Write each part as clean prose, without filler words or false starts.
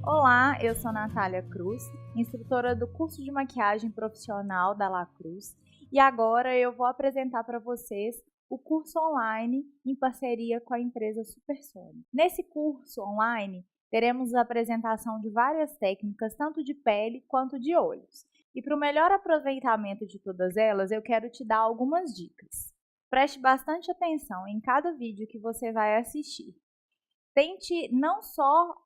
Olá, eu sou Natália Cruz, instrutora do curso de maquiagem profissional da La Cruz, e agora eu vou apresentar para vocês o curso online em parceria com a empresa Supersonic. Nesse curso online, teremos a apresentação de várias técnicas, tanto de pele quanto de olhos. E para o melhor aproveitamento de todas elas, eu quero te dar algumas dicas. Preste bastante atenção em cada vídeo que você vai assistir. Tente não só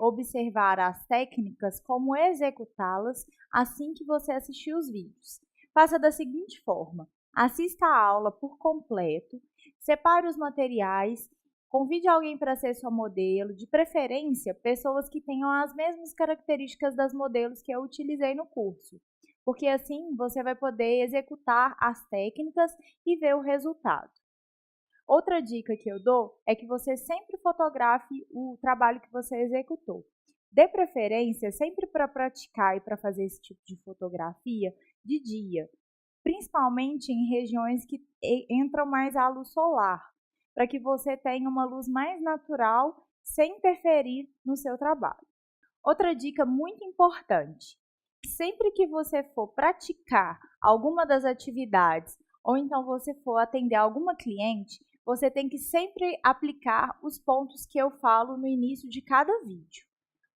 observar as técnicas, como executá-las assim que você assistir os vídeos. Faça da seguinte forma: assista a aula por completo, separe os materiais, convide alguém para ser sua modelo, de preferência pessoas que tenham as mesmas características das modelos que eu utilizei no curso, porque assim você vai poder executar as técnicas e ver o resultado. Outra dica que eu dou é que você sempre fotografe o trabalho que você executou. Dê preferência sempre para praticar e para fazer esse tipo de fotografia de dia, principalmente em regiões que entram mais a luz solar, para que você tenha uma luz mais natural sem interferir no seu trabalho. Outra dica muito importante: sempre que você for praticar alguma das atividades ou então você for atender alguma cliente, você tem que sempre aplicar os pontos que eu falo no início de cada vídeo.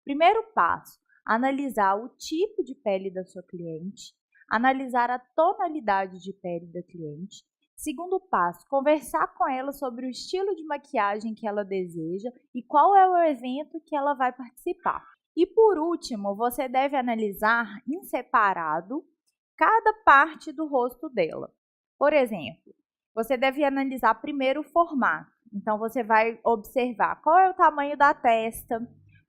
Primeiro passo: analisar o tipo de pele da sua cliente, analisar a tonalidade de pele da cliente. Segundo passo: conversar com ela sobre o estilo de maquiagem que ela deseja e qual é o evento que ela vai participar. E por último, você deve analisar em separado cada parte do rosto dela. Por exemplo, você deve analisar primeiro o formato. Então, você vai observar qual é o tamanho da testa,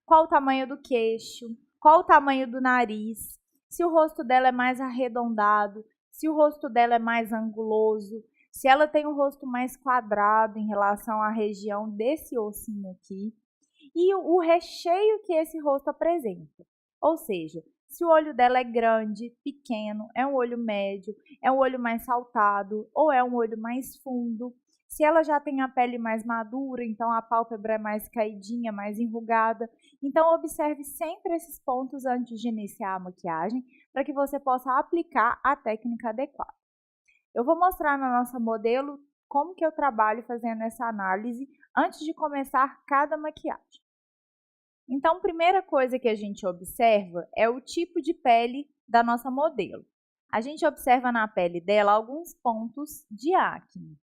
qual o tamanho do queixo, qual o tamanho do nariz, se o rosto dela é mais arredondado, se o rosto dela é mais anguloso, se ela tem um rosto mais quadrado em relação à região desse ossinho aqui, e o recheio que esse rosto apresenta. Ou seja, se o olho dela é grande, pequeno, é um olho médio, é um olho mais saltado ou é um olho mais fundo. Se ela já tem a pele mais madura, então a pálpebra é mais caidinha, mais enrugada. Então observe sempre esses pontos antes de iniciar a maquiagem para que você possa aplicar a técnica adequada. Eu vou mostrar na nossa modelo como que eu trabalho fazendo essa análise antes de começar cada maquiagem. Então, a primeira coisa que a gente observa é o tipo de pele da nossa modelo. A gente observa na pele dela alguns pontos de acne.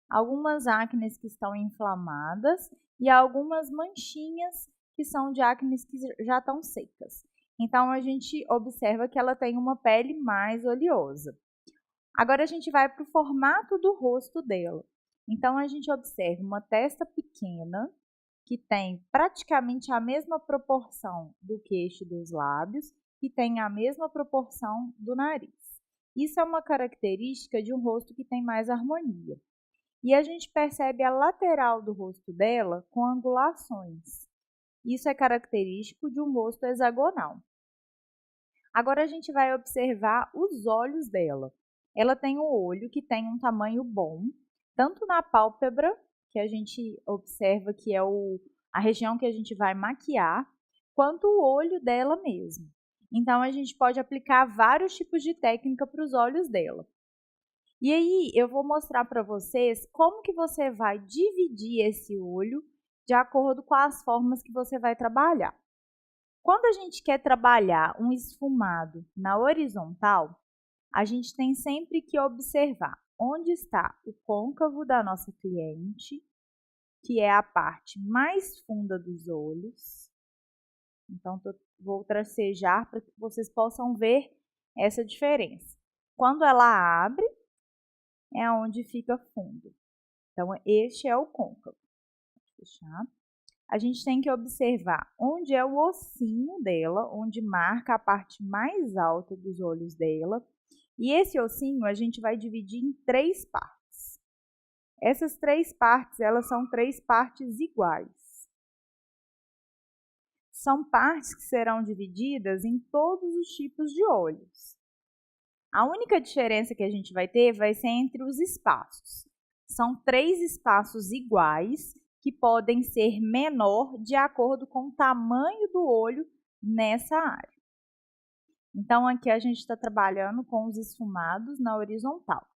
Algumas acnes que estão inflamadas e algumas manchinhas que são de acnes que já estão secas. Então, a gente observa que ela tem uma pele mais oleosa. Agora, a gente vai para o formato do rosto dela. Então, a gente observa uma testa pequena, que tem praticamente a mesma proporção do queixo e dos lábios, e tem a mesma proporção do nariz. Isso é uma característica de um rosto que tem mais harmonia. E a gente percebe a lateral do rosto dela com angulações. Isso é característico de um rosto hexagonal. Agora a gente vai observar os olhos dela. Ela tem um olho que tem um tamanho bom, tanto na pálpebra, que a gente observa que é a região que a gente vai maquiar, quanto o olho dela mesmo. Então, a gente pode aplicar vários tipos de técnica para os olhos dela. E aí, eu vou mostrar para vocês como que você vai dividir esse olho de acordo com as formas que você vai trabalhar. Quando a gente quer trabalhar um esfumado na horizontal, a gente tem sempre que observar onde está o côncavo da nossa cliente, que é a parte mais funda dos olhos. Então, vou tracejar para que vocês possam ver essa diferença. Quando ela abre, é onde fica fundo. Então, este é o côncavo. Vou fechar. A gente tem que observar onde é o ossinho dela, onde marca a parte mais alta dos olhos dela. E esse ossinho a gente vai dividir em 3 partes. Essas 3 partes, elas são 3 partes iguais. São partes que serão divididas em todos os tipos de olhos. A única diferença que a gente vai ter vai ser entre os espaços. São 3 espaços iguais que podem ser menor de acordo com o tamanho do olho nessa área. Então, aqui a gente está trabalhando com os esfumados na horizontal.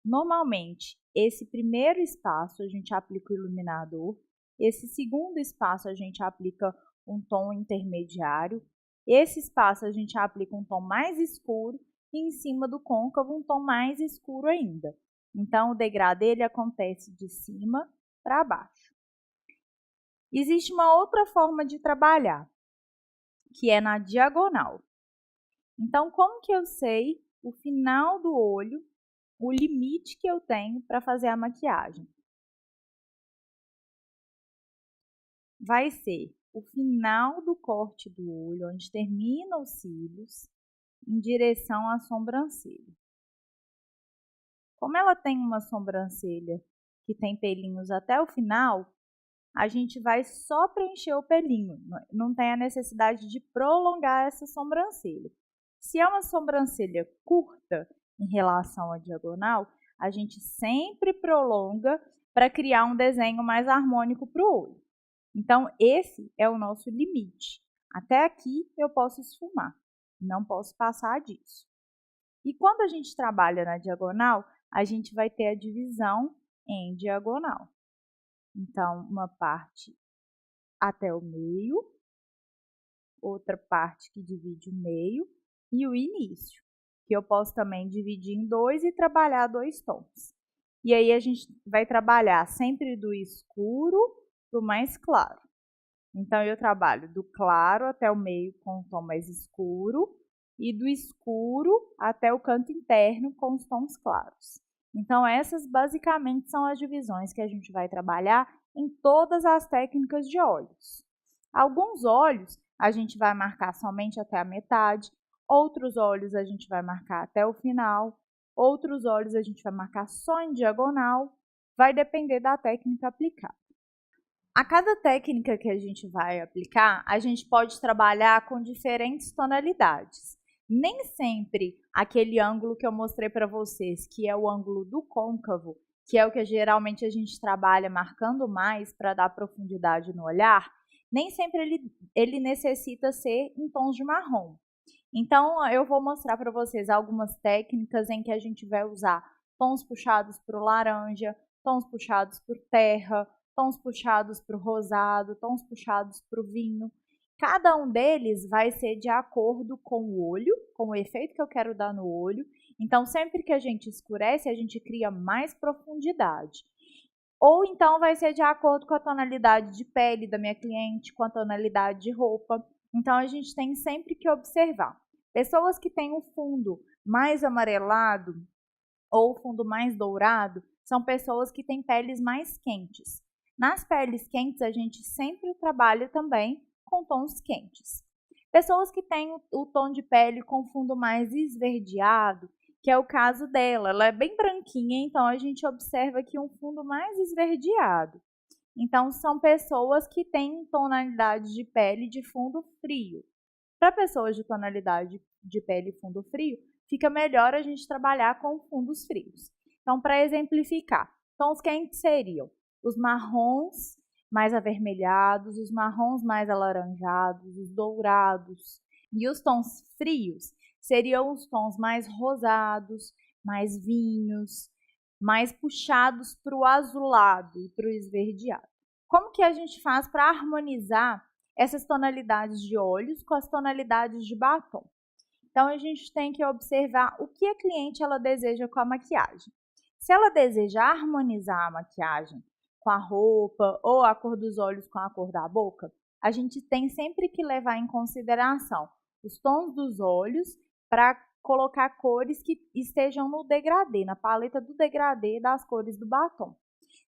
Normalmente, esse primeiro espaço a gente aplica o iluminador, esse segundo espaço a gente aplica um tom intermediário, esse espaço a gente aplica um tom mais escuro e em cima do côncavo um tom mais escuro ainda. Então, o degradê ele acontece de cima para baixo. Existe uma outra forma de trabalhar, que é na diagonal. Então, como que eu sei o final do olho, o limite que eu tenho para fazer a maquiagem? Vai ser o final do corte do olho, onde termina os cílios, em direção à sobrancelha. Como ela tem uma sobrancelha que tem pelinhos até o final, a gente vai só preencher o pelinho, não tem a necessidade de prolongar essa sobrancelha. Se é uma sobrancelha curta em relação à diagonal, a gente sempre prolonga para criar um desenho mais harmônico para o olho. Então, esse é o nosso limite. Até aqui eu posso esfumar, não posso passar disso. E quando a gente trabalha na diagonal, a gente vai ter a divisão em diagonal. Então, uma parte até o meio, outra parte que divide o meio e o início, que eu posso também dividir em dois e trabalhar dois tons. E aí a gente vai trabalhar sempre do escuro para o mais claro. Então, eu trabalho do claro até o meio com o tom mais escuro e do escuro até o canto interno com os tons claros. Então, essas basicamente são as divisões que a gente vai trabalhar em todas as técnicas de olhos. Alguns olhos a gente vai marcar somente até a metade, outros olhos a gente vai marcar até o final, outros olhos a gente vai marcar só em diagonal, vai depender da técnica aplicada. A cada técnica que a gente vai aplicar, a gente pode trabalhar com diferentes tonalidades. Nem sempre aquele ângulo que eu mostrei para vocês, que é o ângulo do côncavo, que é o que geralmente a gente trabalha marcando mais para dar profundidade no olhar, nem sempre ele necessita ser em tons de marrom. Então, eu vou mostrar para vocês algumas técnicas em que a gente vai usar tons puxados para o laranja, tons puxados por terra, tons puxados para o rosado, tons puxados para o vinho. Cada um deles vai ser de acordo com o olho, com o efeito que eu quero dar no olho. Então, sempre que a gente escurece, a gente cria mais profundidade. Ou então vai ser de acordo com a tonalidade de pele da minha cliente, com a tonalidade de roupa. Então, a gente tem sempre que observar. Pessoas que têm um fundo mais amarelado ou fundo mais dourado, são pessoas que têm peles mais quentes. Nas peles quentes, a gente sempre trabalha também com tons quentes. Pessoas que têm o tom de pele com fundo mais esverdeado, que é o caso dela, ela é bem branquinha, então a gente observa aqui um fundo mais esverdeado. Então, são pessoas que têm tonalidade de pele de fundo frio. Para pessoas de tonalidade de pele e fundo frio, fica melhor a gente trabalhar com fundos frios. Então, para exemplificar, tons quentes seriam os marrons mais avermelhados, os marrons mais alaranjados, os dourados. E os tons frios seriam os tons mais rosados, mais vinhos, mais puxados para o azulado e para o esverdeado. Como que a gente faz para harmonizar essas tonalidades de olhos com as tonalidades de batom? Então, a gente tem que observar o que a cliente ela deseja com a maquiagem. Se ela deseja harmonizar a maquiagem com a roupa ou a cor dos olhos com a cor da boca, a gente tem sempre que levar em consideração os tons dos olhos para colocar cores que estejam no degradê, na paleta do degradê das cores do batom.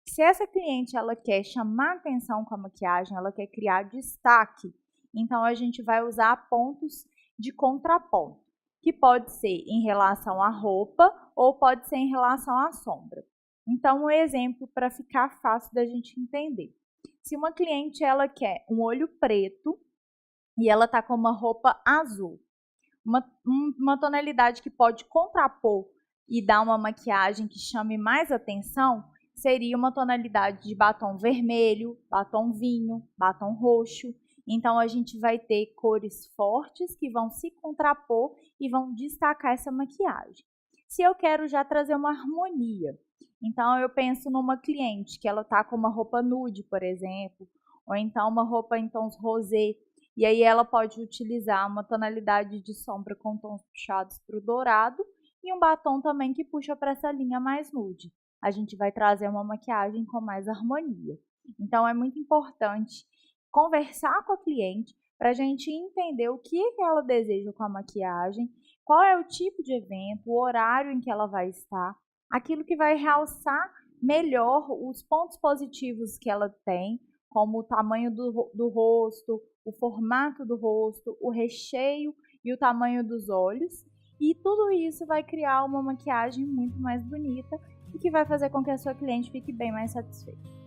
Se essa cliente ela quer chamar atenção com a maquiagem, ela quer criar destaque, então a gente vai usar pontos de contraponto, que pode ser em relação à roupa ou pode ser em relação à sombra. Então, um exemplo para ficar fácil da gente entender. Se uma cliente ela quer um olho preto e ela está com uma roupa azul, uma tonalidade que pode contrapor e dar uma maquiagem que chame mais atenção, seria uma tonalidade de batom vermelho, batom vinho, batom roxo. Então a gente vai ter cores fortes que vão se contrapor e vão destacar essa maquiagem. Se eu quero já trazer uma harmonia, então eu penso numa cliente que ela tá com uma roupa nude, por exemplo, ou então uma roupa em tons rosé, e aí ela pode utilizar uma tonalidade de sombra com tons puxados para o dourado e um batom também que puxa para essa linha mais nude. A gente vai trazer uma maquiagem com mais harmonia. Então é muito importante conversar com a cliente para a gente entender o que ela deseja com a maquiagem, qual é o tipo de evento, o horário em que ela vai estar, aquilo que vai realçar melhor os pontos positivos que ela tem, como o tamanho do rosto, o formato do rosto, o recheio e o tamanho dos olhos. E tudo isso vai criar uma maquiagem muito mais bonita e que vai fazer com que a sua cliente fique bem mais satisfeita.